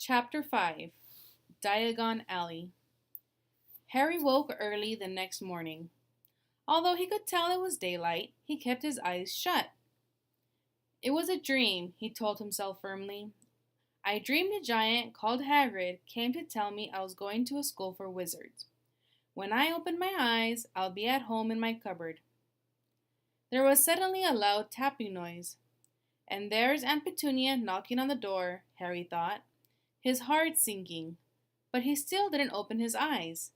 Chapter 5 Diagon Alley. Harry woke early the next morning. Although he could tell it was daylight, he kept his eyes shut. It was a dream, he told himself firmly. I dreamed a giant called Hagrid came to tell me I was going to a school for wizards. When I open my eyes, I'll be at home in my cupboard. There was suddenly a loud tapping noise. And there's Aunt Petunia knocking on the door, Harry thought, his heart sinking. But he still didn't open his eyes.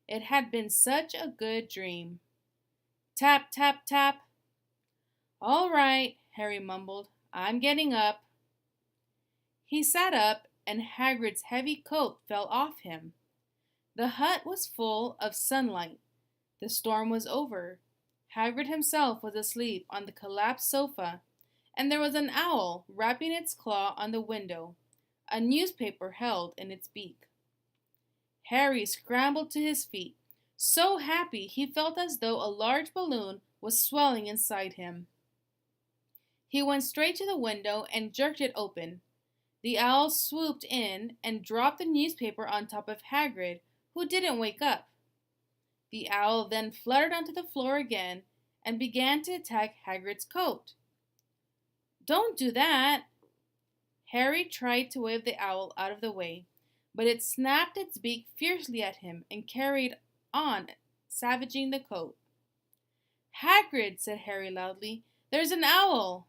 It had been such a good dream. Tap, tap, tap. All right, Harry mumbled. I'm getting up. He sat up, and Hagrid's heavy coat fell off him. The hut was full of sunlight. The storm was over. Hagrid himself was asleep on the collapsed sofa, and there was an owl rapping its claw on the window, a newspaper held in its beak. Harry scrambled to his feet, so happy he felt as though a large balloon was swelling inside him. He went straight to the window and jerked it open. The owl swooped in and dropped the newspaper on top of Hagrid, who didn't wake up. The owl then fluttered onto the floor again and began to attack Hagrid's coat. Don't do that! Harry tried to wave the owl out of the way, but it snapped its beak fiercely at him and carried on, savaging the coat. Hagrid, said Harry loudly, there's an owl!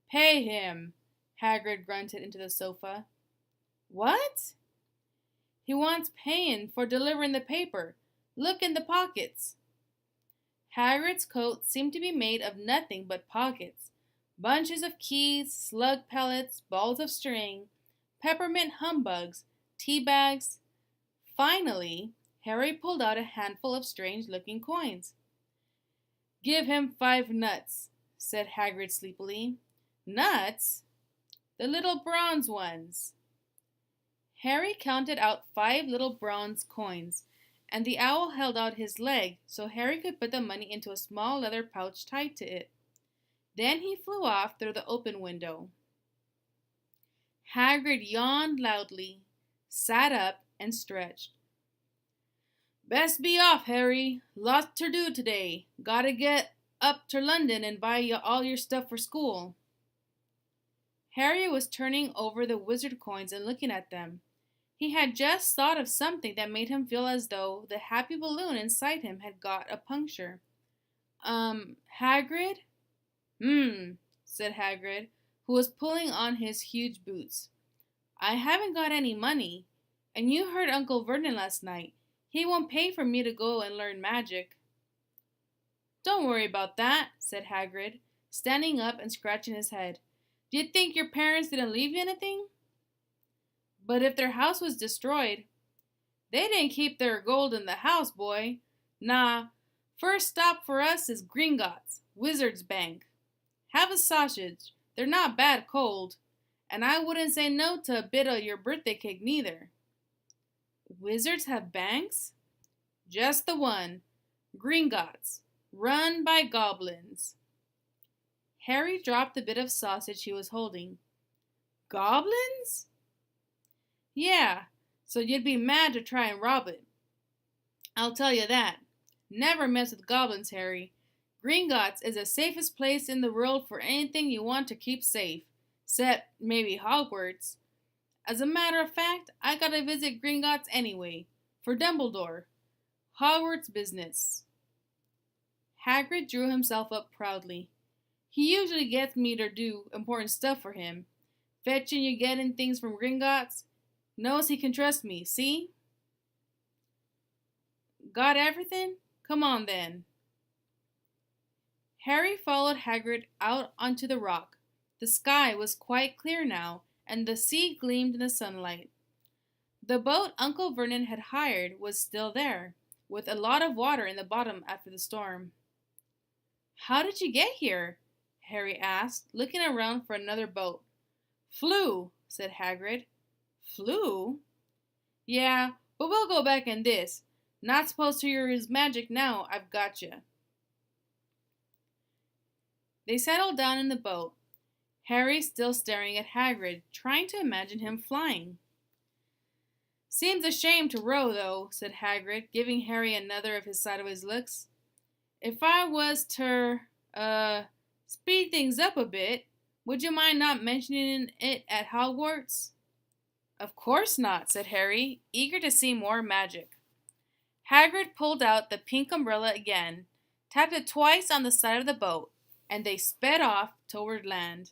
Pay him, Hagrid grunted into the sofa. What? He wants paying for delivering the paper. Look in the pockets. Hagrid's coat seemed to be made of nothing but pockets. Bunches of keys, slug pellets, balls of string, peppermint humbugs, tea bags. Finally, Harry pulled out a handful of strange-looking coins. Give him 5 nuts, said Hagrid sleepily. Nuts? The little bronze ones. Harry counted out 5 little bronze coins, and the owl held out his leg so Harry could put the money into a small leather pouch tied to it. Then he flew off through the open window. Hagrid yawned loudly, sat up, and stretched. Best be off, Harry. Lots to do today. Gotta get up to London and buy all your stuff for school. Harry was turning over the wizard coins and looking at them. He had just thought of something that made him feel as though the happy balloon inside him had got a puncture. Hagrid? Said Hagrid, who was pulling on his huge boots. I haven't got any money, and you heard Uncle Vernon last night. He won't pay for me to go and learn magic. Don't worry about that, said Hagrid, standing up and scratching his head. Do you think your parents didn't leave you anything? But if their house was destroyed, they didn't keep their gold in the house, boy. Nah, first stop for us is Gringotts, Wizard's Bank. Have a sausage. They're not bad cold. And I wouldn't say no to a bit of your birthday cake neither. Wizards have banks? Just the one. Gringotts, run by goblins. Harry dropped the bit of sausage he was holding. Goblins? Yeah, so you'd be mad to try and rob it. I'll tell you that. Never mess with goblins, Harry. Gringotts is the safest place in the world for anything you want to keep safe, except maybe Hogwarts. As a matter of fact, I gotta visit Gringotts anyway, for Dumbledore. Hogwarts business. Hagrid drew himself up proudly. He usually gets me to do important stuff for him. Fetching you getting things from Gringotts. Knows he can trust me, see? Got everything? Come on then. Harry followed Hagrid out onto the rock. The sky was quite clear now, and the sea gleamed in the sunlight. The boat Uncle Vernon had hired was still there, with a lot of water in the bottom after the storm. How did you get here? Harry asked, looking around for another boat. Flew, said Hagrid. Flew? Yeah, but we'll go back in this. Not supposed to use magic now, I've got you. They settled down in the boat. Harry still staring at Hagrid, trying to imagine him flying. Seems a shame to row, though, said Hagrid, giving Harry another of his sideways looks. If I was to, speed things up a bit, would you mind not mentioning it at Hogwarts? Of course not, said Harry, eager to see more magic. Hagrid pulled out the pink umbrella again, tapped it twice on the side of the boat, and they sped off toward land.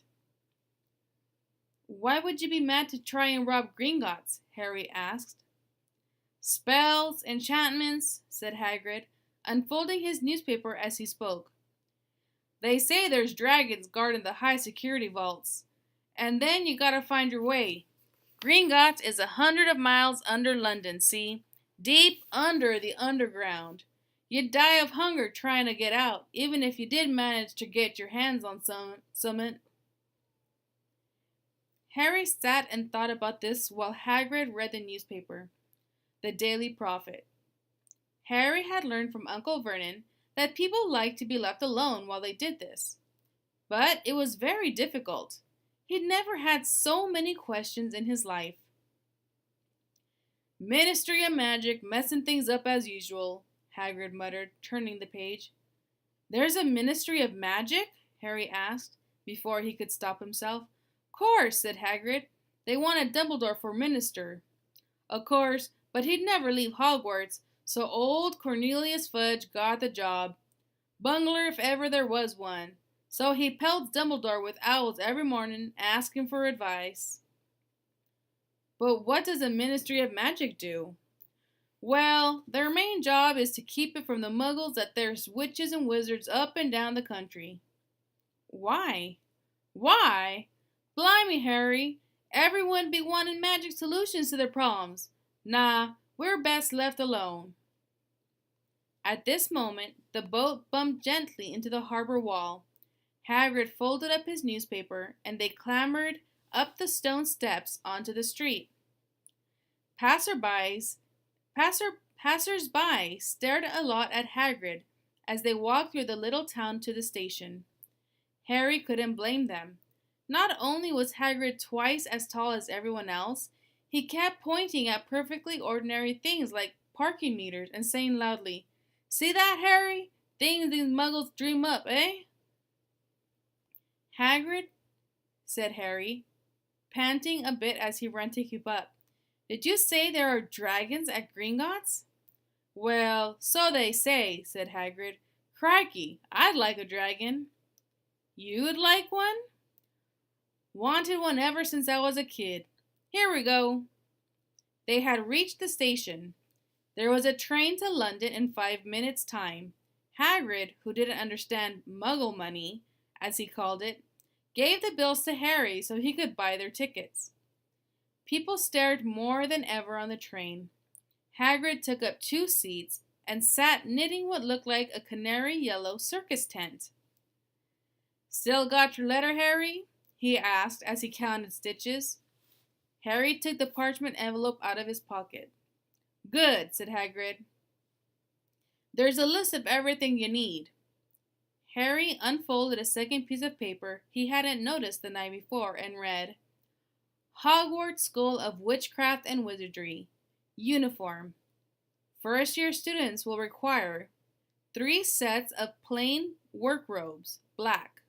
Why would you be mad to try and rob Gringotts? Harry asked. Spells, enchantments, said Hagrid, unfolding his newspaper as he spoke. They say there's dragons guarding the high security vaults. And then you gotta find your way. Gringotts is 100 of miles under London, see? Deep under the underground. You'd die of hunger trying to get out, even if you did manage to get your hands on something. Harry sat and thought about this while Hagrid read the newspaper, the Daily Prophet. Harry had learned from Uncle Vernon that people liked to be left alone while they did this. But it was very difficult. He'd never had so many questions in his life. Ministry of Magic messing things up as usual, Hagrid muttered, turning the page. There's a Ministry of Magic? Harry asked, before he could stop himself. Course, said Hagrid. They wanted Dumbledore for minister. Of course, but he'd never leave Hogwarts, so old Cornelius Fudge got the job. Bungler if ever there was one. So he pelts Dumbledore with owls every morning, asking for advice. But what does the Ministry of Magic do? Well, their main job is to keep it from the muggles that there's witches and wizards up and down the country. Why? Why? Blimey, Harry. Everyone be wanting magic solutions to their problems. Nah, we're best left alone. At this moment, the boat bumped gently into the harbor wall. Hagrid folded up his newspaper, and they clambered up the stone steps onto the street. Passers-by stared a lot at Hagrid as they walked through the little town to the station. Harry couldn't blame them. Not only was Hagrid twice as tall as everyone else, he kept pointing at perfectly ordinary things like parking meters and saying loudly, See that, Harry? Things these muggles dream up, eh? Hagrid, said Harry, panting a bit as he ran to keep up. Did you say there are dragons at Gringotts? Well, so they say, said Hagrid. Crikey, I'd like a dragon. You'd like one? Wanted one ever since I was a kid. Here we go. They had reached the station. There was a train to London in 5 minutes' time. Hagrid, who didn't understand muggle money, as he called it, gave the bills to Harry so he could buy their tickets. People stared more than ever on the train. Hagrid took up 2 seats and sat knitting what looked like a canary yellow circus tent. Still got your letter, Harry? He asked as he counted stitches. Harry took the parchment envelope out of his pocket. Good, said Hagrid. There's a list of everything you need. Harry unfolded a second piece of paper he hadn't noticed the night before and read, Hogwarts School of Witchcraft and Wizardry. Uniform. First-year students will require 3 sets of plain work robes, black.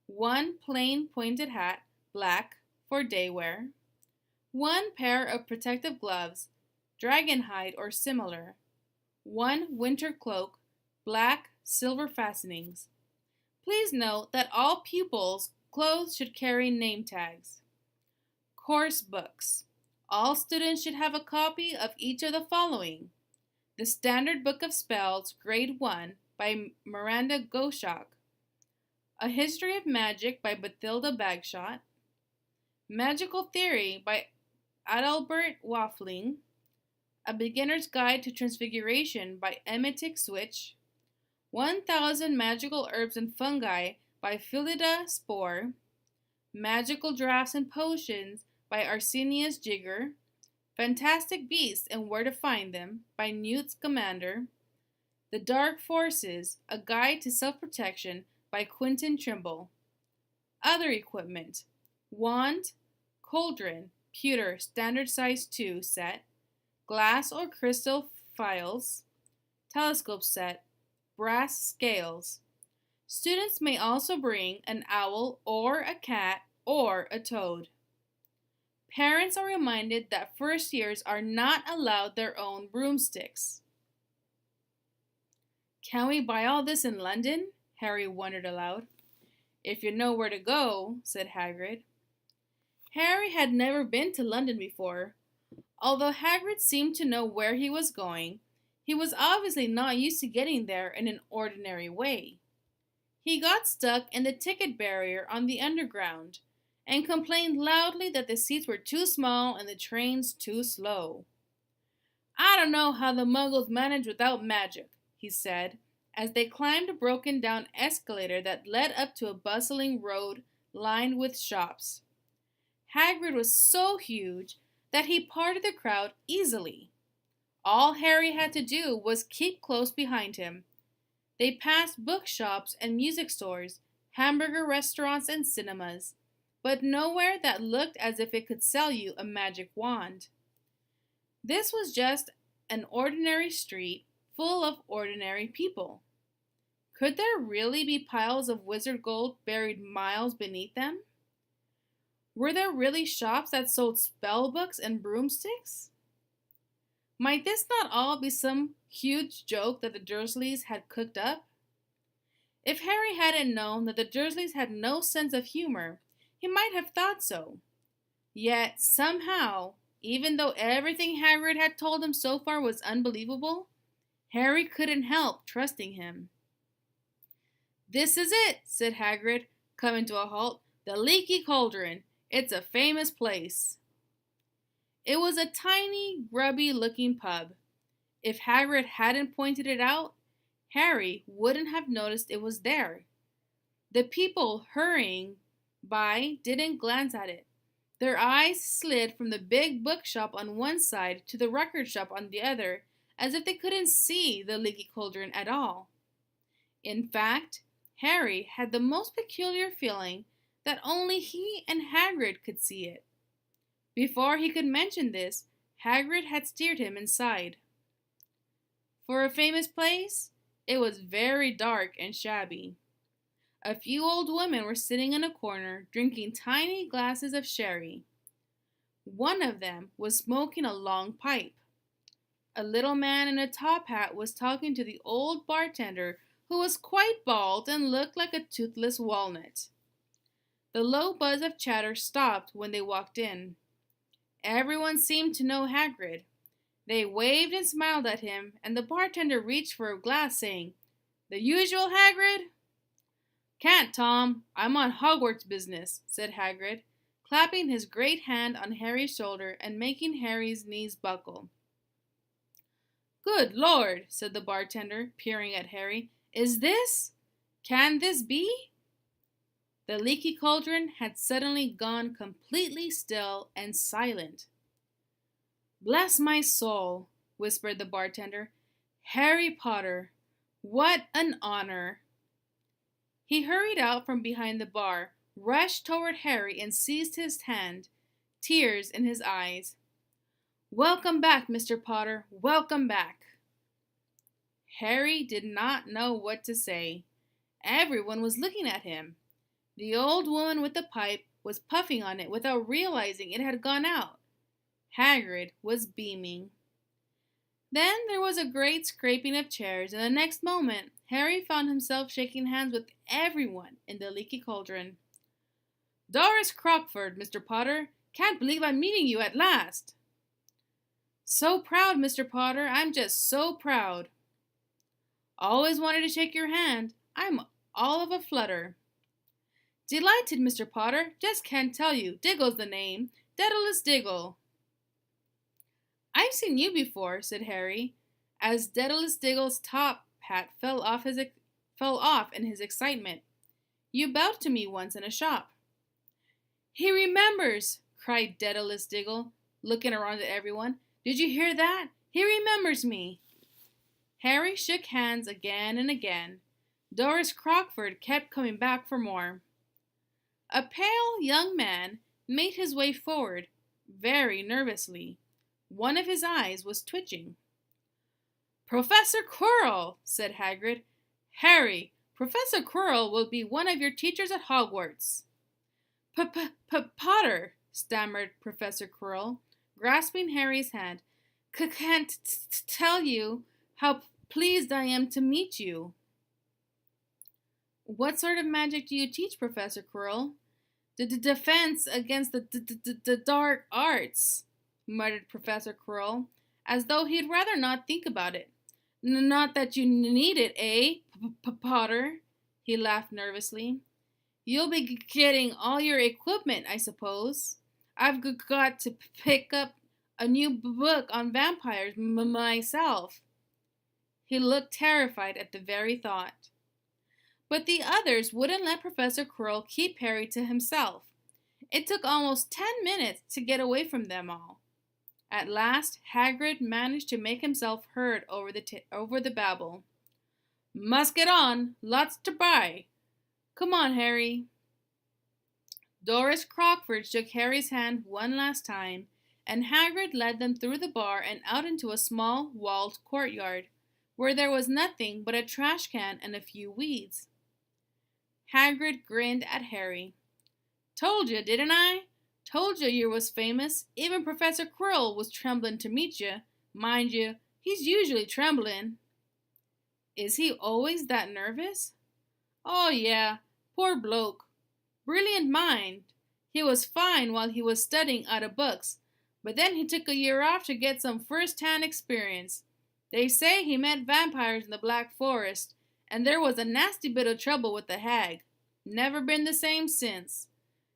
1 plain pointed hat, black, for day wear. 1 pair of protective gloves, dragon hide or similar. 1 winter cloak, black, silver fastenings. Please note that all pupils' clothes should carry name tags. Course books. All students should have a copy of each of the following. The Standard Book of Spells, Grade 1, by Miranda Goshawk. A History of Magic by Bathilda Bagshot. Magical Theory by Adalbert Waffling. A Beginner's Guide to Transfiguration by Emetic Switch. 1000 Magical Herbs and Fungi by Phillida Spore. Magical Drafts and Potions by Arsenius Jigger. Fantastic Beasts and Where to Find Them by Newt Scamander. The Dark Forces, A Guide to Self-Protection by Quentin Trimble. Other equipment: wand, cauldron, pewter standard size 2 set, glass or crystal phials, telescope set, brass scales. Students may also bring an owl or a cat or a toad. Parents are reminded that first years are not allowed their own broomsticks. Can we buy all this in London? Harry wondered aloud. If you know where to go, said Hagrid. Harry had never been to London before. Although Hagrid seemed to know where he was going, he was obviously not used to getting there in an ordinary way. He got stuck in the ticket barrier on the Underground and complained loudly that the seats were too small and the trains too slow. I don't know how the Muggles manage without magic, he said, as they climbed a broken-down escalator that led up to a bustling road lined with shops. Hagrid was so huge that he parted the crowd easily. All Harry had to do was keep close behind him. They passed bookshops and music stores, hamburger restaurants and cinemas, but nowhere that looked as if it could sell you a magic wand. This was just an ordinary street full of ordinary people. Could there really be piles of wizard gold buried miles beneath them? Were there really shops that sold spell books and broomsticks? Might this not all be some huge joke that the Dursleys had cooked up? If Harry hadn't known that the Dursleys had no sense of humor, he might have thought so. Yet, somehow, even though everything Hagrid had told him so far was unbelievable, Harry couldn't help trusting him. This is it, said Hagrid, coming to a halt. The Leaky Cauldron. It's a famous place. It was a tiny, grubby-looking pub. If Hagrid hadn't pointed it out, Harry wouldn't have noticed it was there. The people hurrying by didn't glance at it. Their eyes slid from the big bookshop on one side to the record shop on the other, as if they couldn't see the Leaky Cauldron at all. In fact, Harry had the most peculiar feeling that only he and Hagrid could see it. Before he could mention this, Hagrid had steered him inside. For a famous place, it was very dark and shabby. A few old women were sitting in a corner drinking tiny glasses of sherry. One of them was smoking a long pipe. A little man in a top hat was talking to the old bartender, who was quite bald and looked like a toothless walnut. The low buzz of chatter stopped when they walked in. Everyone seemed to know Hagrid. They waved and smiled at him, and the bartender reached for a glass, saying, "The usual, Hagrid?" "Can't, Tom. I'm on Hogwarts business," said Hagrid, clapping his great hand on Harry's shoulder and making Harry's knees buckle. "Good Lord," said the bartender, peering at Harry. Can this be?" The Leaky Cauldron had suddenly gone completely still and silent. "Bless my soul," whispered the bartender. "Harry Potter. What an honor." He hurried out from behind the bar, rushed toward Harry and seized his hand, tears in his eyes. "Welcome back, Mr. Potter. Welcome back." Harry did not know what to say. Everyone was looking at him. The old woman with the pipe was puffing on it without realizing it had gone out. Hagrid was beaming. Then there was a great scraping of chairs, and the next moment Harry found himself shaking hands with everyone in the Leaky Cauldron. "Doris Crockford, Mr. Potter. Can't believe I'm meeting you at last." "So proud, Mr. Potter. I'm just so proud." "Always wanted to shake your hand. I'm all of a flutter." "Delighted, Mr. Potter. Just can't tell you. Diggle's the name. Daedalus Diggle." "I've seen you before," said Harry, as Daedalus Diggle's top hat fell off in his excitement. "You bowed to me once in a shop." "He remembers!" cried Daedalus Diggle, looking around at everyone. "Did you hear that? He remembers me!" Harry shook hands again and again. Doris Crockford kept coming back for more. A pale young man made his way forward, very nervously. One of his eyes was twitching. "Professor Quirrell," said Hagrid. "Harry, Professor Quirrell will be one of your teachers at Hogwarts." "Potter," stammered Professor Quirrell, grasping Harry's hand. "Can't tell you how pleased I am to meet you." "What sort of magic do you teach, Professor Quirrell?" "The defense against the dark arts," muttered Professor Quirrell, as though he'd rather not think about it. "Not that you need it, eh, Potter?" He laughed nervously. "You'll be getting all your equipment, I suppose. I've got to pick up a new book on vampires myself." He looked terrified at the very thought. But the others wouldn't let Professor Quirrell keep Harry to himself. It took almost 10 minutes to get away from them all. At last, Hagrid managed to make himself heard over the babble. "Must get on. Lots to buy. Come on, Harry." Doris Crockford shook Harry's hand one last time, and Hagrid led them through the bar and out into a small, walled courtyard, where there was nothing but a trash can and a few weeds. Hagrid grinned at Harry. "Told you, didn't I? Told you was famous. Even Professor Quirrell was trembling to meet you. Mind you, he's usually trembling." "Is he always that nervous?" "Oh, yeah. Poor bloke. Brilliant mind. He was fine while he was studying out of books, but then he took a year off to get some first-hand experience. They say he met vampires in the Black Forest, and there was a nasty bit of trouble with the hag. Never been the same since.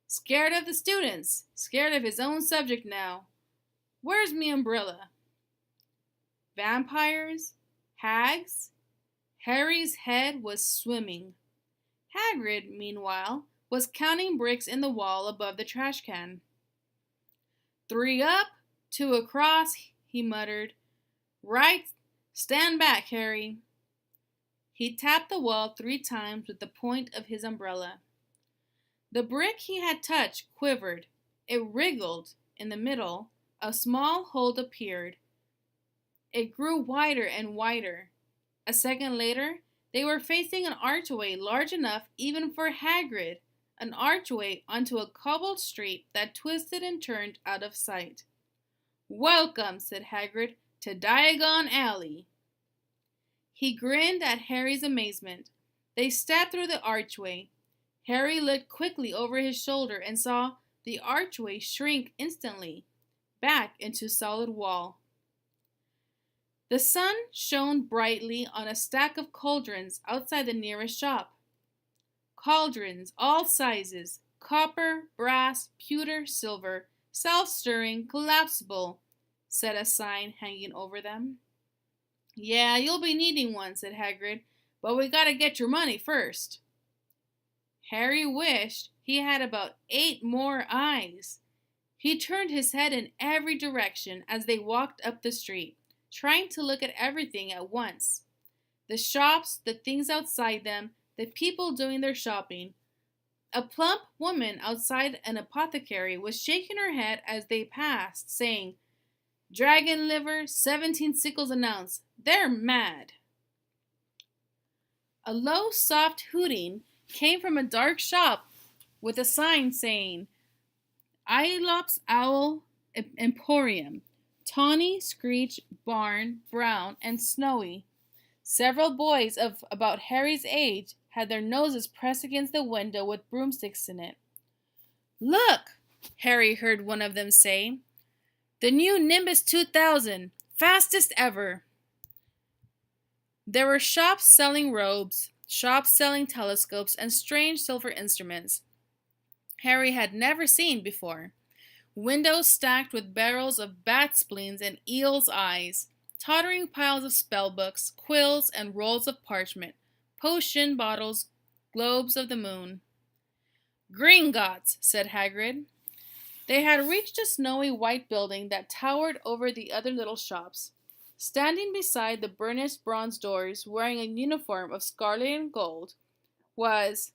Scared of the students, scared of his own subject now. Where's me umbrella?" Vampires? Hags? Harry's head was swimming. Hagrid, meanwhile, was counting bricks in the wall above the trash can. "3 up, 2 across," he muttered. "Right, stand back, Harry." He tapped the wall 3 times with the point of his umbrella. The brick he had touched quivered. It wriggled. In the middle, a small hole appeared. It grew wider and wider. A second later, they were facing an archway large enough even for Hagrid, an archway onto a cobbled street that twisted and turned out of sight. "Welcome," said Hagrid, "to Diagon Alley." He grinned at Harry's amazement. They stepped through the archway. Harry looked quickly over his shoulder and saw the archway shrink instantly, back into solid wall. The sun shone brightly on a stack of cauldrons outside the nearest shop. Cauldrons, all sizes, copper, brass, pewter, silver, self-stirring, collapsible, said a sign hanging over them. "Yeah, you'll be needing one," said Hagrid, "but we gotta get your money first." Harry wished he had about 8 more eyes. He turned his head in every direction as they walked up the street, trying to look at everything at once. The shops, the things outside them, the people doing their shopping. A plump woman outside an apothecary was shaking her head as they passed, saying, "Dragon liver, 17 sickles an ounce. They're mad." A low, soft hooting came from a dark shop with a sign saying, "Aelop's Owl Emporium, Tawny, Screech, Barn, Brown, and Snowy." Several boys of about Harry's age had their noses pressed against the window with broomsticks in it. "Look," Harry heard one of them say, "the new Nimbus 2000, fastest ever." There were shops selling robes, shops selling telescopes and strange silver instruments Harry had never seen before. Windows stacked with barrels of bat spleens and eel's eyes, tottering piles of spellbooks, quills and rolls of parchment, potion bottles, globes of the moon. "Gringotts," said Hagrid. They had reached a snowy white building that towered over the other little shops. Standing beside the burnished bronze doors, wearing a uniform of scarlet and gold, was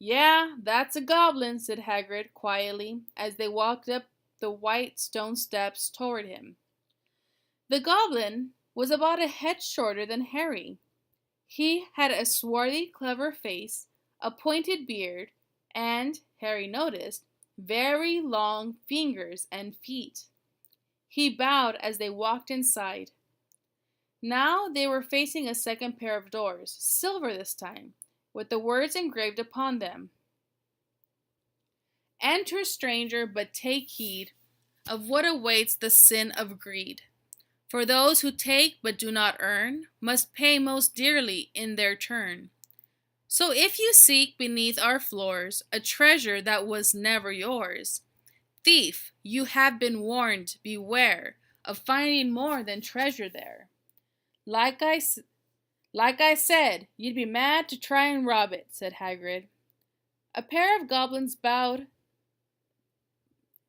"Yeah, that's a goblin," said Hagrid quietly as they walked up the white stone steps toward him. The goblin was about a head shorter than Harry. He had a swarthy, clever face, a pointed beard, and, Harry noticed, very long fingers and feet. He bowed as they walked inside. Now they were facing a second pair of doors, silver this time, with the words engraved upon them. "Enter, stranger, but take heed of what awaits the sin of greed. For those who take but do not earn must pay most dearly in their turn. So if you seek beneath our floors a treasure that was never yours, thief, you have been warned, beware of finding more than treasure there. Like I said, you'd be mad to try and rob it," said Hagrid. A pair of goblins bowed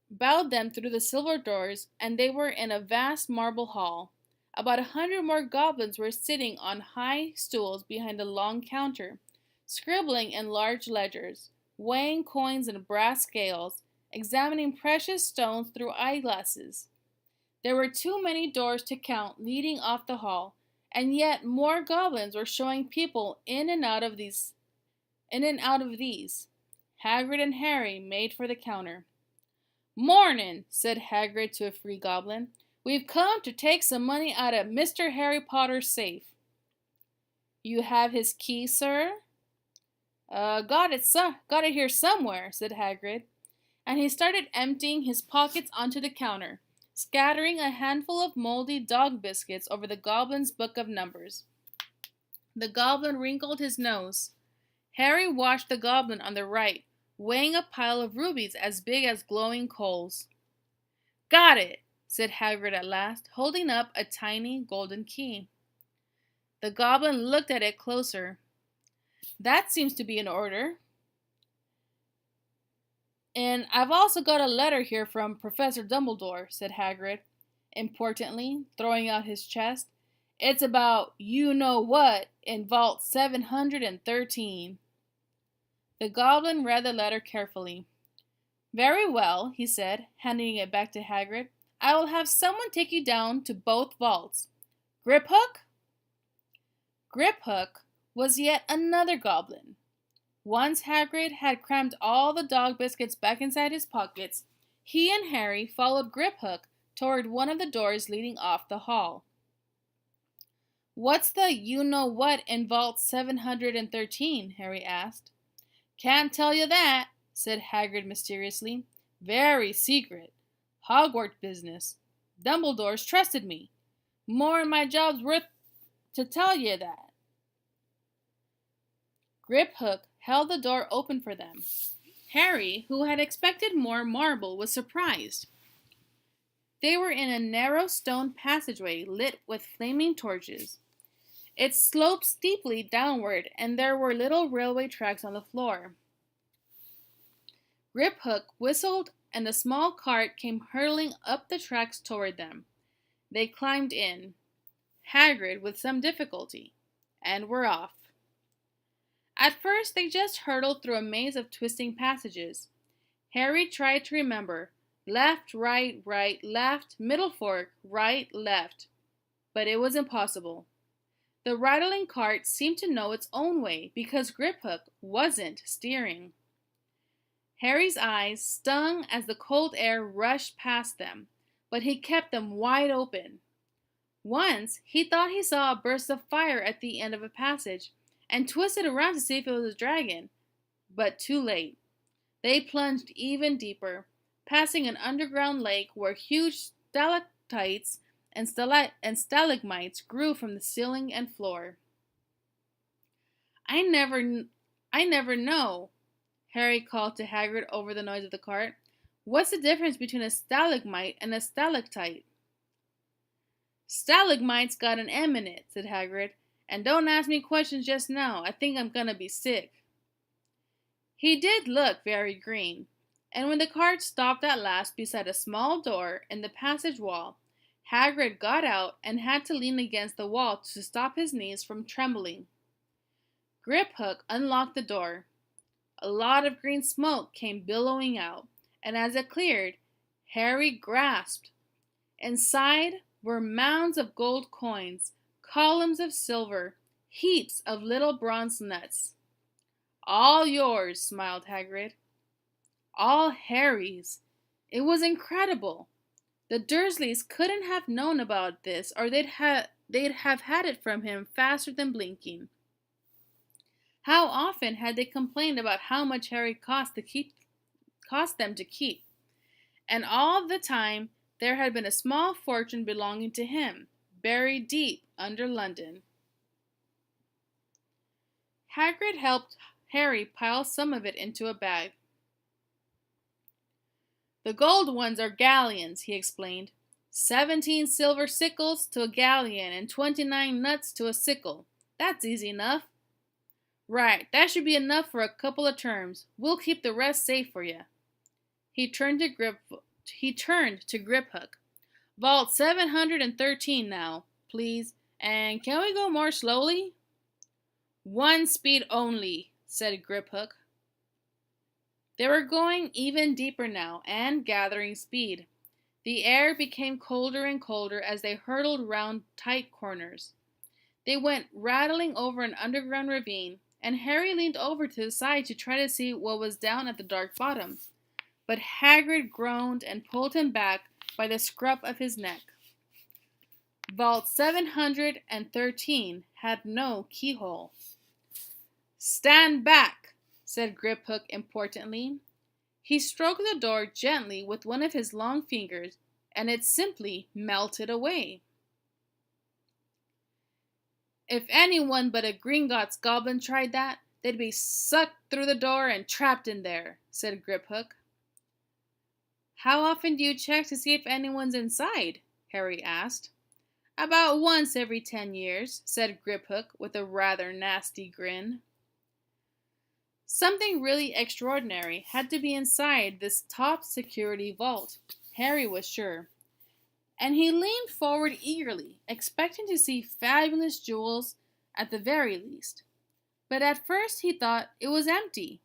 them through the silver doors, and they were in a vast marble hall. About 100 more goblins were sitting on high stools behind a long counter, scribbling in large ledgers, weighing coins in brass scales, examining precious stones through eyeglasses. There were too many doors to count leading off the hall, and yet more goblins were showing people in and out of these. Hagrid and Harry made for the counter. "Mornin'," said Hagrid to a free goblin. "We've come to take some money out of Mr. Harry Potter's safe." "You have his key, sir?" Got it here somewhere," said Hagrid, and he started emptying his pockets onto the counter, scattering a handful of moldy dog biscuits over the goblin's book of numbers. The goblin wrinkled his nose. Harry watched the goblin on the right, weighing a pile of rubies as big as glowing coals. "Got it," said Hagrid at last, holding up a tiny golden key. The goblin looked at it closer. "That seems to be in order. And I've also got a letter here from Professor Dumbledore," said Hagrid, importantly, throwing out his chest. "It's about you-know-what in Vault 713. The goblin read the letter carefully. "Very well," he said, handing it back to Hagrid. "I will have someone take you down to both vaults. Griphook?" Griphook was yet another goblin. Once Hagrid had crammed all the dog biscuits back inside his pockets, he and Harry followed Griphook toward one of the doors leading off the hall. "What's the you-know-what in Vault 713? Harry asked. "Can't tell you that," said Hagrid mysteriously. "Very secret. Hogwarts business. Dumbledore's trusted me. More'n my job's worth to tell you that." Griphook held the door open for them. Harry, who had expected more marble, was surprised. They were in a narrow stone passageway lit with flaming torches. It sloped steeply downward, and there were little railway tracks on the floor. Griphook whistled, and a small cart came hurtling up the tracks toward them. They climbed in, Hagrid with some difficulty, and were off. At first they just hurtled through a maze of twisting passages. Harry tried to remember left, right, left, middle fork, right, left, but it was impossible. The rattling cart seemed to know its own way because Griphook wasn't steering. Harry's eyes stung as the cold air rushed past them, but he kept them wide open. Once he thought he saw a burst of fire at the end of a passage and twisted around to see if it was a dragon, but too late. They plunged even deeper, passing an underground lake where huge stalactites and stalagmites grew from the ceiling and floor. I never know," Harry called to Hagrid over the noise of the cart. "What's the difference between a stalagmite and a stalactite?" "Stalagmite's got an M in it," said Hagrid. "And don't ask me questions just now. I think I'm gonna be sick." He did look very green, and when the cart stopped at last beside a small door in the passage wall, Hagrid got out and had to lean against the wall to stop his knees from trembling. Griphook unlocked the door. A lot of green smoke came billowing out, and as it cleared, Harry grasped. Inside were mounds of gold coins, columns of silver, heaps of little bronze nuts. "All yours," smiled Hagrid. All Harry's. It was incredible. The Dursleys couldn't have known about this, or they'd have had it from him faster than blinking. How often had they complained about how much Harry cost them to keep? And all the time there had been a small fortune belonging to him, buried deep under London. Hagrid helped Harry pile some of it into a bag. "The gold ones are galleons," he explained. 17 silver sickles to a galleon and 29 nuts to a sickle. That's easy enough." "Right, that should be enough for a couple of terms. We'll keep the rest safe for you." He turned to Griphook. "Vault 713 now, please, and can we go more slowly?" "One speed only," said Griphook. They were going even deeper now, and gathering speed. The air became colder and colder as they hurtled round tight corners. They went rattling over an underground ravine, and Harry leaned over to the side to try to see what was down at the dark bottom. But Hagrid groaned and pulled him back by the scruff of his neck. Vault 713 had no keyhole. "Stand back," said Griphook importantly. He stroked the door gently with one of his long fingers, and it simply melted away. "If anyone but a Gringotts goblin tried that, they'd be sucked through the door and trapped in there," said Griphook. "How often do you check to see if anyone's inside?" Harry asked. "About once every 10 years, said Griphook with a rather nasty grin. Something really extraordinary had to be inside this top security vault, Harry was sure, and he leaned forward eagerly, expecting to see fabulous jewels at the very least. But at first he thought it was empty.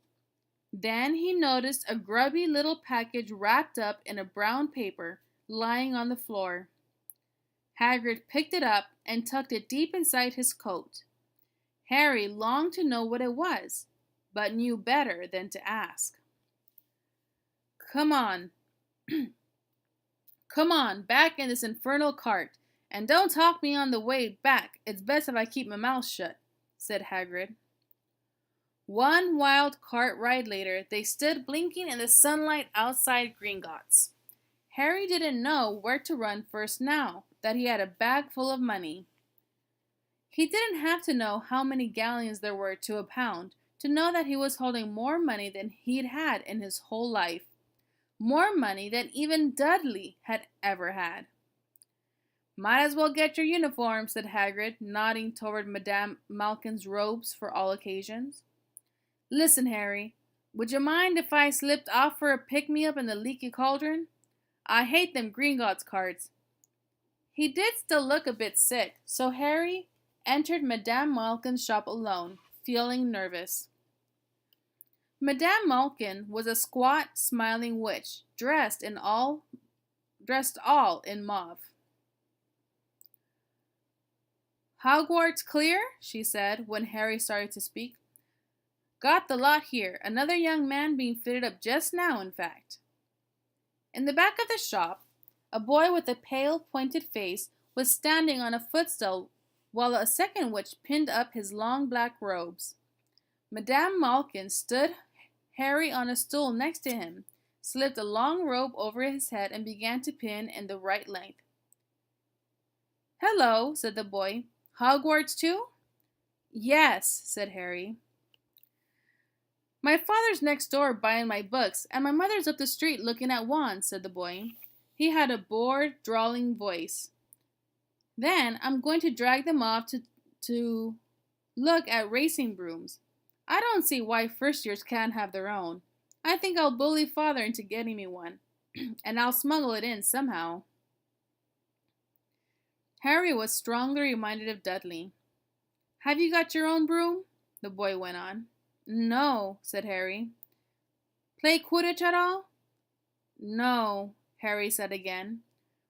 Then he noticed a grubby little package wrapped up in a brown paper lying on the floor. Hagrid picked it up and tucked it deep inside his coat. Harry longed to know what it was, but knew better than to ask. "Come on. Come on, back in this infernal cart, and don't talk me on the way back. It's best if I keep my mouth shut," said Hagrid. One wild cart ride later, they stood blinking in the sunlight outside Gringotts. Harry didn't know where to run first now that he had a bag full of money. He didn't have to know how many galleons there were to a pound to know that he was holding more money than he'd had in his whole life. More money than even Dudley had ever had. "Might as well get your uniform," said Hagrid, nodding toward Madame Malkin's robes for all occasions. "Listen, Harry, would you mind if I slipped off for a pick-me-up in the leaky cauldron? I hate them Gringotts carts." He did still look a bit sick, so Harry entered Madame Malkin's shop alone, feeling nervous. Madame Malkin was a squat, smiling witch, dressed all in mauve. "Hogwarts clear?" she said, when Harry started to speak. "Got the lot here. Another young man being fitted up just now, in fact." In the back of the shop, a boy with a pale, pointed face was standing on a footstool while a second witch pinned up his long black robes. Madame Malkin stood Harry on a stool next to him, slipped a long robe over his head, and began to pin in the right length. "Hello," said the boy. "Hogwarts too?" "Yes," said Harry. "My father's next door buying my books, and my mother's up the street looking at wands," said the boy. He had a bored, drawling voice. "Then I'm going to drag them off to look at racing brooms. I don't see why first years can't have their own. I think I'll bully father into getting me one, and I'll smuggle it in somehow." Harry was strongly reminded of Dudley. "Have you got your own broom?" the boy went on. No, said Harry. Play Quidditch at all? No, Harry said again,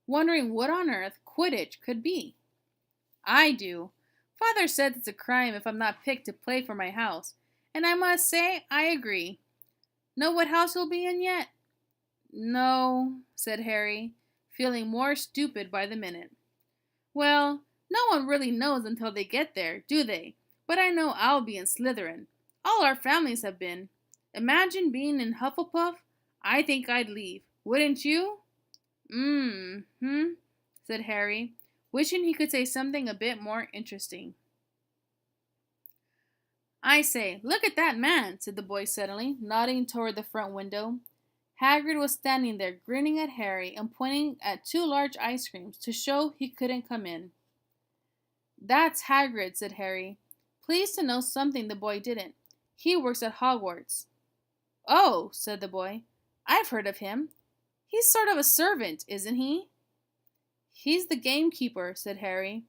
wondering what on earth Quidditch could be. I do. Father said it's a crime if I'm not picked to play for my house, and I must say I agree. Know what house you'll be in yet? No, said Harry, feeling more stupid by the minute. Well, no one really knows until they get there, do they? But I know I'll be in Slytherin. All our families have been. Imagine being in Hufflepuff. I think I'd leave. Wouldn't you? Said Harry, wishing he could say something a bit more interesting. I say, look at that man, said the boy suddenly, nodding toward the front window. Hagrid was standing there, grinning at Harry and pointing at two large ice creams to show he couldn't come in. That's Hagrid, said Harry, pleased to know something the boy didn't. He works at Hogwarts. Oh, said the boy, I've heard of him. He's sort of a servant, isn't he? He's the gamekeeper, said Harry.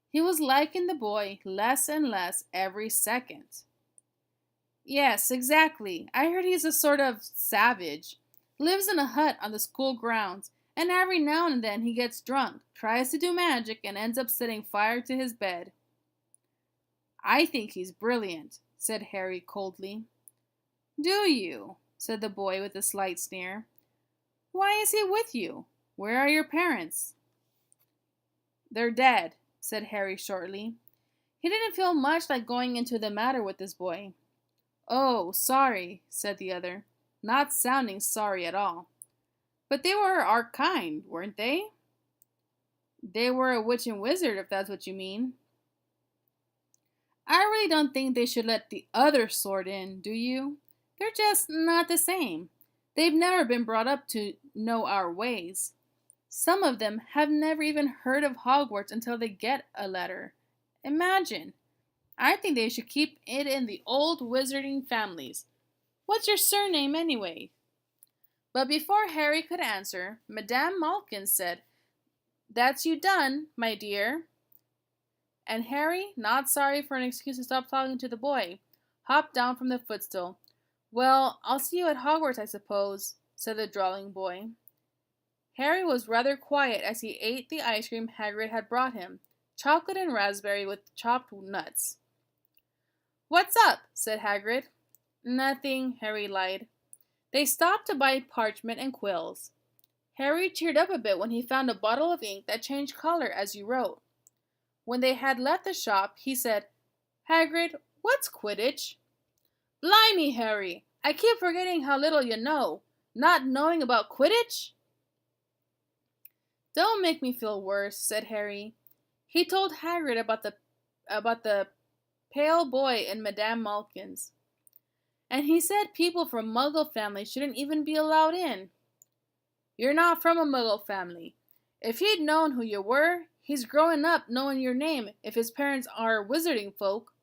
He was liking the boy less and less every second. Yes, exactly. I heard he's a sort of savage. Lives in a hut on the school grounds, and every now and then he gets drunk, tries to do magic, and ends up setting fire to his bed. I think he's brilliant, said Harry coldly. Do you? Said the boy with a slight sneer. Why is he with you? Where are your parents? They're dead, said Harry shortly. He didn't feel much like going into the matter with this boy. Oh, sorry, said the other, not sounding sorry at all. But they were our kind, weren't they? They were a witch and wizard, if that's what you mean. I really don't think they should let the other sort in, do you? They're just not the same. They've never been brought up to know our ways. Some of them have never even heard of Hogwarts until they get a letter. Imagine. I think they should keep it in the old wizarding families. What's your surname, anyway? But before Harry could answer, Madame Malkin said, That's you done, my dear. And Harry, not sorry for an excuse to stop talking to the boy, hopped down from the footstool. Well, I'll see you at Hogwarts, I suppose, said the drawling boy. Harry was rather quiet as he ate the ice cream Hagrid had brought him, chocolate and raspberry with chopped nuts. What's up? Said Hagrid. Nothing, Harry lied. They stopped to buy parchment and quills. Harry cheered up a bit when he found a bottle of ink that changed color as you wrote. When they had left the shop, he said, Hagrid, what's Quidditch? Blimey, Harry! I keep forgetting how little you know. Not knowing about Quidditch? Don't make me feel worse, said Harry. He told Hagrid about the pale boy in Madame Malkin's. And he said people from Muggle families shouldn't even be allowed in. You're not from a Muggle family. If he'd known who you were, he's growing up knowing your name if his parents are wizarding folk.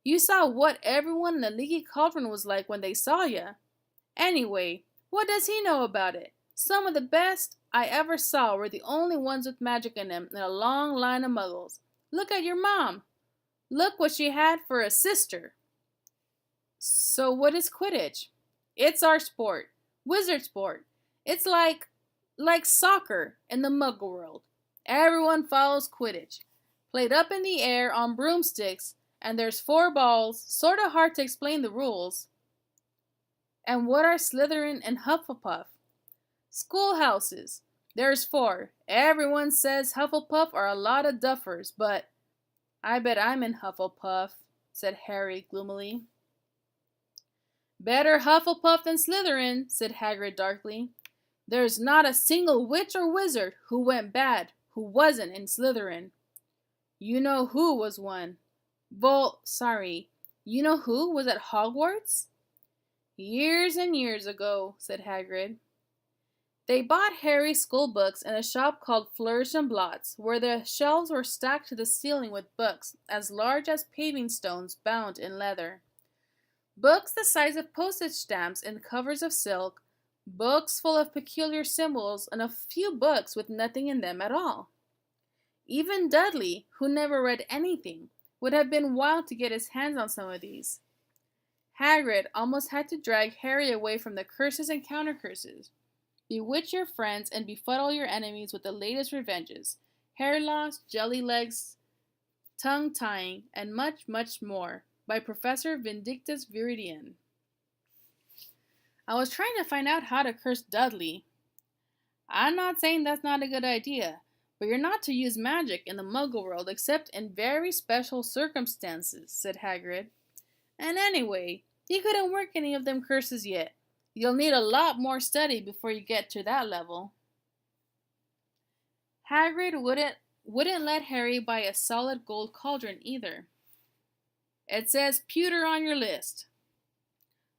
You saw what everyone in the Leaky Cauldron was like when they saw you. Anyway, what does he know about it? Some of the best I ever saw were the only ones with magic in them in a long line of muggles. Look at your mom. Look what she had for a sister. So what is Quidditch? It's our sport. Wizard sport. It's like soccer in the muggle world. Everyone follows Quidditch. Played up in the air on broomsticks, and there's 4 balls, sort of hard to explain the rules. And what are Slytherin and Hufflepuff? Schoolhouses. There's 4. Everyone says Hufflepuff are a lot of duffers, but I bet I'm in Hufflepuff, said Harry gloomily. Better Hufflepuff than Slytherin, said Hagrid darkly. There's not a single witch or wizard who went bad who wasn't in Slytherin. You know who was one. You know who was at Hogwarts? Years and years ago, said Hagrid. They bought Harry's school books in a shop called Flourish and Blots, where the shelves were stacked to the ceiling with books as large as paving stones bound in leather. Books the size of postage stamps in covers of silk, books full of peculiar symbols, and a few books with nothing in them at all. Even Dudley, who never read anything, would have been wild to get his hands on some of these. Hagrid almost had to drag Harry away from the curses and counter-curses. Bewitch your friends and befuddle your enemies with the latest revenges. Hair loss, jelly legs, tongue tying, and much, much more, by Professor Vindictus Viridian. I was trying to find out how to curse Dudley. I'm not saying that's not a good idea, but you're not to use magic in the Muggle world except in very special circumstances, said Hagrid. And anyway, you couldn't work any of them curses yet. You'll need a lot more study before you get to that level. Hagrid wouldn't let Harry buy a solid gold cauldron either. It says pewter on your list.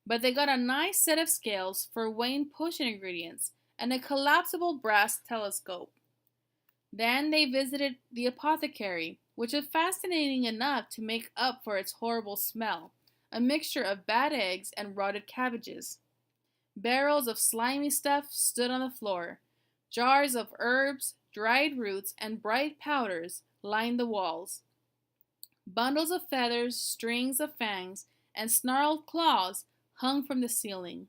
But they got a nice set of scales for weighing potion ingredients and a collapsible brass telescope. Then they visited the apothecary, which was fascinating enough to make up for its horrible smell, a mixture of bad eggs and rotted cabbages. Barrels of slimy stuff stood on the floor. Jars of herbs, dried roots, and bright powders lined the walls. Bundles of feathers, strings of fangs, and snarled claws hung from the ceiling.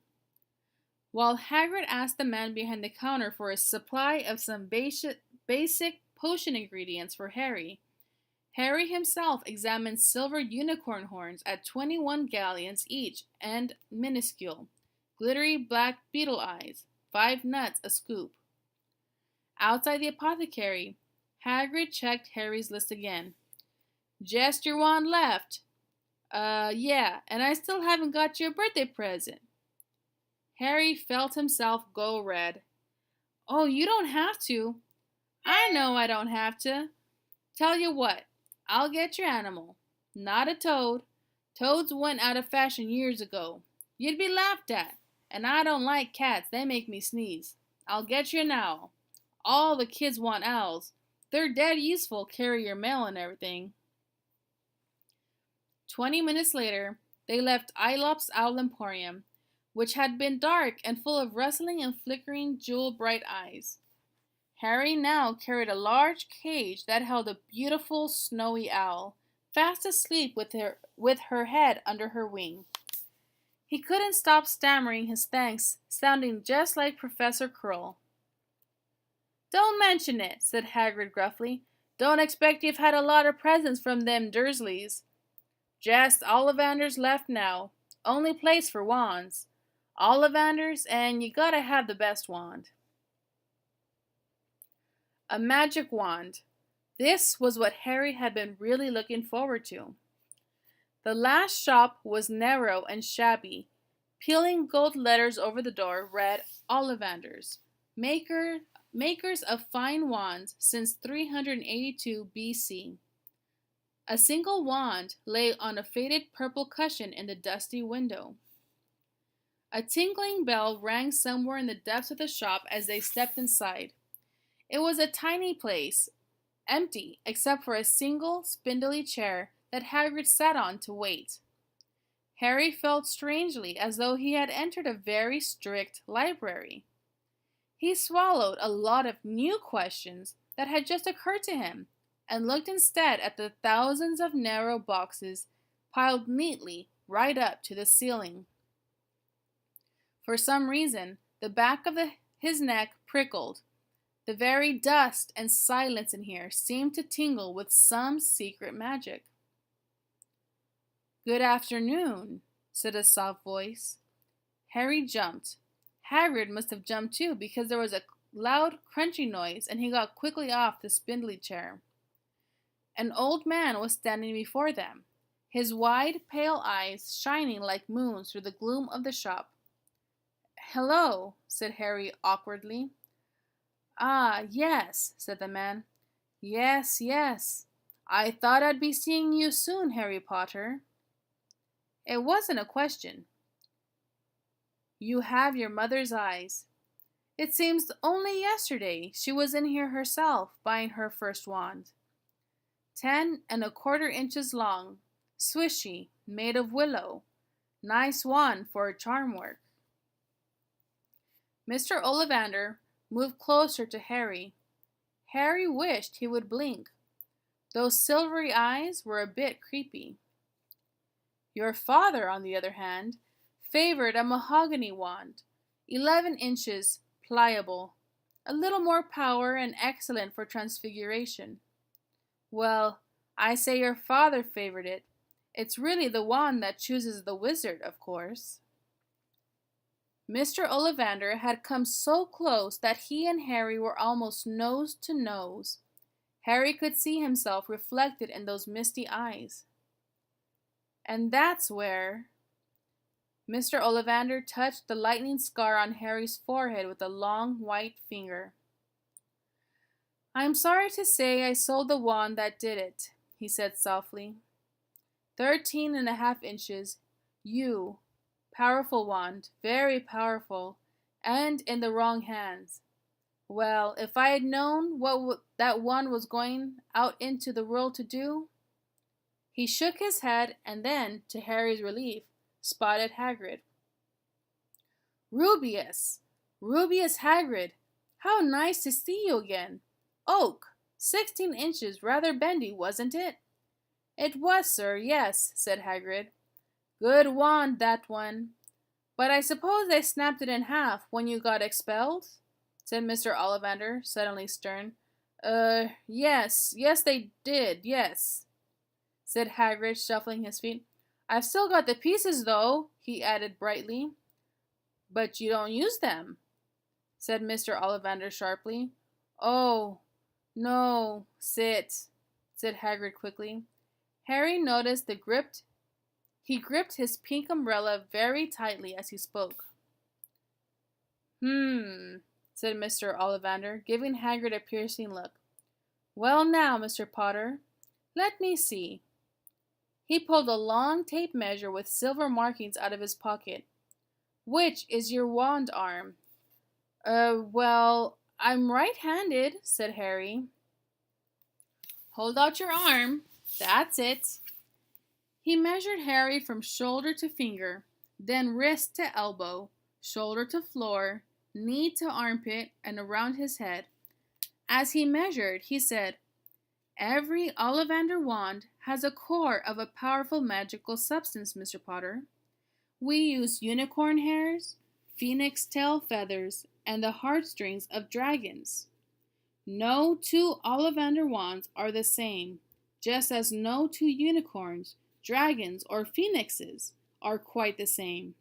While Hagrid asked the man behind the counter for a supply of some basic potion ingredients for Harry, Harry himself examined silver unicorn horns at 21 galleons each and minuscule, glittery black beetle eyes, 5 nuts a scoop. Outside the apothecary, Hagrid checked Harry's list again. Just your wand left. Yeah, and I still haven't got you a birthday present. Harry felt himself go red. Oh, you don't have to. I know I don't have to. Tell you what, I'll get your animal. Not a toad. Toads went out of fashion years ago. You'd be laughed at. And I don't like cats. They make me sneeze. I'll get you an owl. All the kids want owls. They're dead useful, carry your mail and everything. 20 minutes later, they left Aelop's Owl Emporium, which had been dark and full of rustling and flickering jewel-bright eyes. Harry now carried a large cage that held a beautiful snowy owl, fast asleep with her head under her wing. He couldn't stop stammering his thanks, sounding just like Professor Quirrell. Don't mention it, said Hagrid gruffly. Don't expect you've had a lot of presents from them Dursleys. Just Ollivanders left now. Only place for wands. Ollivanders, and you gotta have the best wand. A magic wand. This was what Harry had been really looking forward to. The last shop was narrow and shabby. Peeling gold letters over the door read Ollivanders, makers of fine wands since 382 BC. A single wand lay on a faded purple cushion in the dusty window. A tinkling bell rang somewhere in the depths of the shop as they stepped inside. It was a tiny place, empty except for a single spindly chair that Hagrid sat on to wait. Harry felt strangely as though he had entered a very strict library. He swallowed a lot of new questions that had just occurred to him, and looked instead at the thousands of narrow boxes piled neatly right up to the ceiling. For some reason, the back of his neck prickled. The very dust and silence in here seemed to tingle with some secret magic. Good afternoon, said a soft voice. Harry jumped. Hagrid must have jumped too, because there was a loud crunching noise, and he got quickly off the spindly chair. An old man was standing before them, his wide, pale eyes shining like moons through the gloom of the shop. Hello, said Harry awkwardly. Ah, yes, said the man. Yes, yes. I thought I'd be seeing you soon, Harry Potter. It wasn't a question. You have your mother's eyes. It seems only yesterday she was in here herself, buying her first wand. 10 1/4 inches long, swishy, made of willow. Nice wand for charm work. Mr. Ollivander moved closer to Harry. Harry wished he would blink. Those silvery eyes were a bit creepy. Your father, on the other hand, favored a mahogany wand, 11 inches, pliable, a little more power and excellent for transfiguration. Well, I say your father favored it. It's really the wand that chooses the wizard, of course. Mr. Ollivander had come so close that he and Harry were almost nose to nose. Harry could see himself reflected in those misty eyes. And that's where Mr. Ollivander touched the lightning scar on Harry's forehead with a long white finger. "I'm sorry to say I sold the wand that did it," he said softly. 13.5 inches. You. Powerful wand, very powerful, and in the wrong hands. Well, if I had known what that wand was going out into the world to do." He shook his head and then, to Harry's relief, spotted Hagrid. "Rubeus! Rubeus Hagrid! How nice to see you again! Oak! 16 inches, rather bendy, wasn't it?" "It was, sir, yes," said Hagrid. "Good wand, that one. But I suppose they snapped it in half when you got expelled?" said Mr. Ollivander, suddenly stern. Yes, they did, yes," said Hagrid, shuffling his feet. "I've still got the pieces, though," he added brightly. "But you don't use them," said Mr. Ollivander sharply. "Oh, no, sit," said Hagrid quickly. Harry noticed he gripped his pink umbrella very tightly as he spoke. Said Mr. Ollivander, giving Hagrid a piercing look. "Well now, Mr. Potter, let me see." He pulled a long tape measure with silver markings out of his pocket. "Which is your wand arm?" Well, I'm right-handed," said Harry. "Hold out your arm. That's it." He measured Harry from shoulder to finger, then wrist to elbow, shoulder to floor, knee to armpit, and around his head. As he measured, he said, "Every Ollivander wand has a core of a powerful magical substance, Mr. Potter. We use unicorn hairs, phoenix tail feathers, and the heartstrings of dragons. No two Ollivander wands are the same, just as no two unicorns, dragons, or phoenixes are quite the same.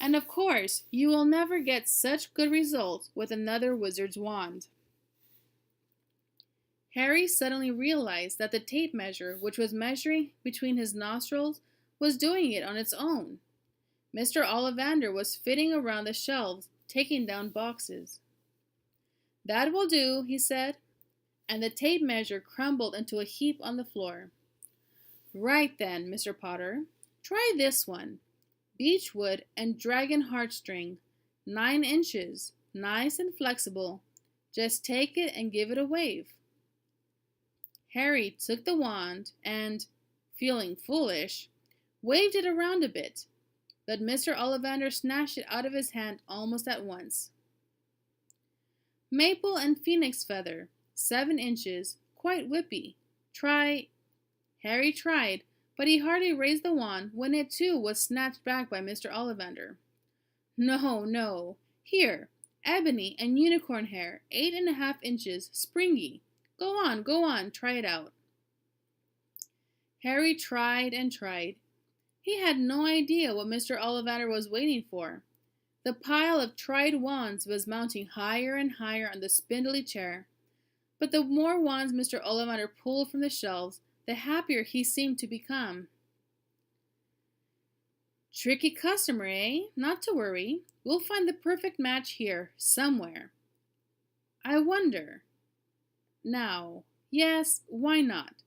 And of course, you will never get such good results with another wizard's wand." Harry suddenly realized that the tape measure, which was measuring between his nostrils, was doing it on its own. Mr. Ollivander was fitting around the shelves, taking down boxes. "That will do," he said, and the tape measure crumbled into a heap on the floor. "Right then, Mr. Potter, try this one. Beechwood and dragon heartstring, 9 inches, nice and flexible. Just take it and give it a wave." Harry took the wand and, feeling foolish, waved it around a bit, but Mr. Ollivander snatched it out of his hand almost at once. "Maple and phoenix feather, 7 inches, quite whippy. Try—" Harry tried, but he hardly raised the wand when it too was snatched back by Mr. Ollivander. No. Here, ebony and unicorn hair, 8.5 inches, springy. Go on, try it out." Harry tried and tried. He had no idea what Mr. Ollivander was waiting for. The pile of tried wands was mounting higher and higher on the spindly chair, but the more wands Mr. Ollivander pulled from the shelves, the happier he seemed to become. "Tricky customer, eh? Not to worry. We'll find the perfect match here, somewhere. I wonder. Now, yes, why not?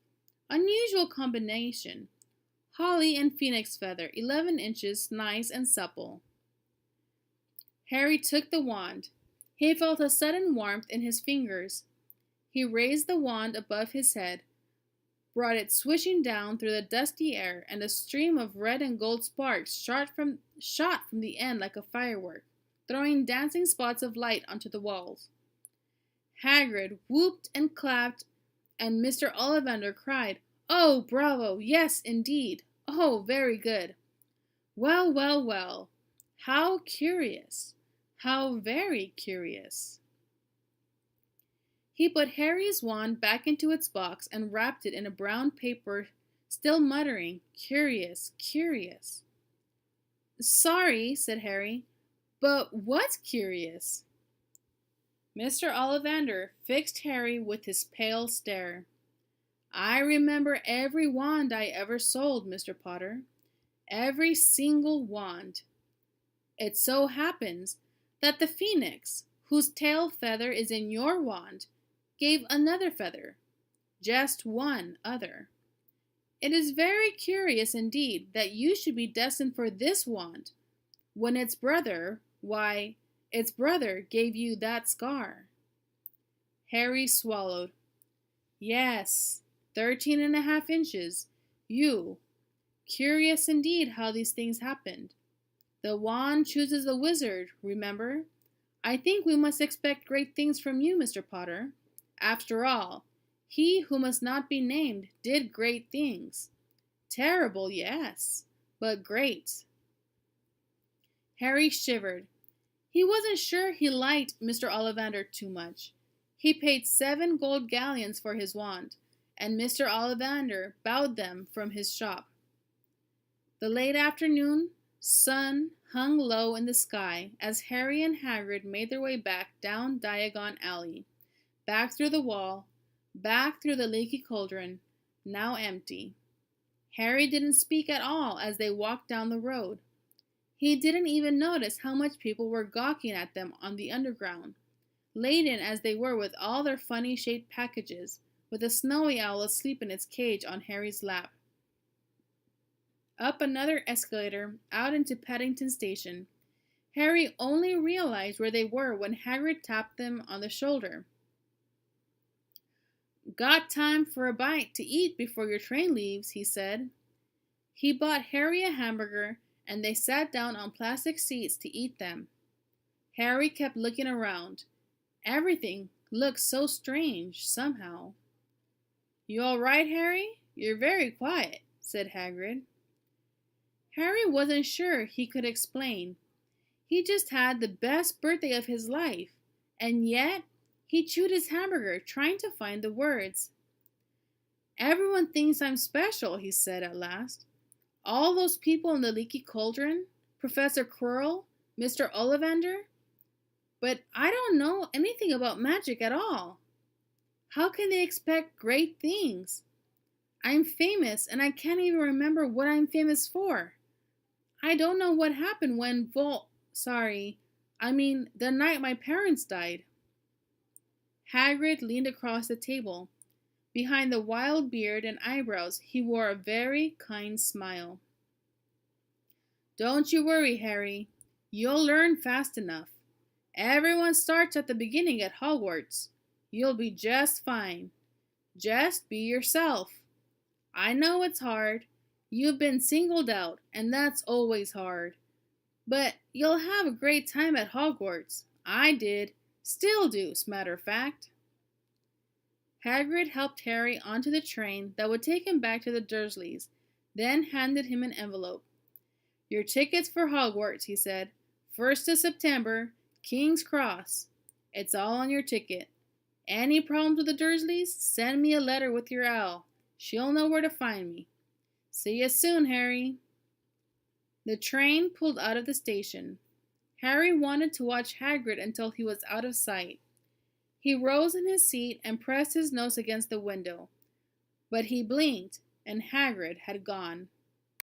Unusual combination. Holly and phoenix feather, 11 inches, nice and supple." Harry took the wand. He felt a sudden warmth in his fingers. He raised the wand above his head, brought it swishing down through the dusty air, and a stream of red and gold sparks shot from the end like a firework, throwing dancing spots of light onto the walls. Hagrid whooped and clapped, and Mr. Ollivander cried, "Oh, bravo! Yes, indeed! Oh, very good. Well, well, well. How curious. How very curious. He put Harry's wand back into its box and wrapped it in a brown paper, still muttering, "Curious, curious." "Sorry," said Harry, "but what's curious?" Mr. Ollivander fixed Harry with his pale stare. "I remember every wand I ever sold, Mr. Potter. Every single wand. It so happens that the phoenix, whose tail feather is in your wand, gave another feather, just one other. It is very curious indeed that you should be destined for this wand, when its brother, why, its brother gave you that scar." Harry swallowed. "Yes, 13.5 inches. You. Curious indeed how these things happened. The wand chooses the wizard, remember? I think we must expect great things from you, Mr. Potter. After all, he who must not be named did great things. Terrible, yes, but great." Harry shivered. He wasn't sure he liked Mr. Ollivander too much. He paid 7 gold galleons for his wand, and Mr. Ollivander bowed them from his shop. The late afternoon sun hung low in the sky as Harry and Hagrid made their way back down Diagon Alley, back through the wall, back through the leaky cauldron, now empty. Harry didn't speak at all as they walked down the road. He didn't even notice how much people were gawking at them on the underground, laden as they were with all their funny-shaped packages, with a snowy owl asleep in its cage on Harry's lap. Up another escalator, out into Paddington Station. Harry only realized where they were when Hagrid tapped them on the shoulder. "Got time for a bite to eat before your train leaves," he said. He bought Harry a hamburger, and they sat down on plastic seats to eat them. Harry kept looking around. Everything looked so strange, somehow. "You all right, Harry? You're very quiet," said Hagrid. Harry wasn't sure he could explain. He just had the best birthday of his life, and yet he chewed his hamburger, trying to find the words. "Everyone thinks I'm special," he said at last. "All those people in the leaky cauldron, Professor Quirrell, Mr. Ollivander. But I don't know anything about magic at all. How can they expect great things? I'm famous, and I can't even remember what I'm famous for. I don't know what happened when the night my parents died." Hagrid leaned across the table. Behind the wild beard and eyebrows, he wore a very kind smile. "Don't you worry, Harry. You'll learn fast enough. Everyone starts at the beginning at Hogwarts. You'll be just fine. Just be yourself. I know it's hard. You've been singled out, and that's always hard. But you'll have a great time at Hogwarts. I did. Still do, as a matter of fact." Hagrid helped Harry onto the train that would take him back to the Dursleys, then handed him an envelope. "Your tickets for Hogwarts," he said. "1st of September, King's Cross. It's all on your ticket. Any problems with the Dursleys? Send me a letter with your owl. She'll know where to find me. See you soon, Harry." The train pulled out of the station. Harry wanted to watch Hagrid until he was out of sight. He rose in his seat and pressed his nose against the window. But he blinked, and Hagrid had gone.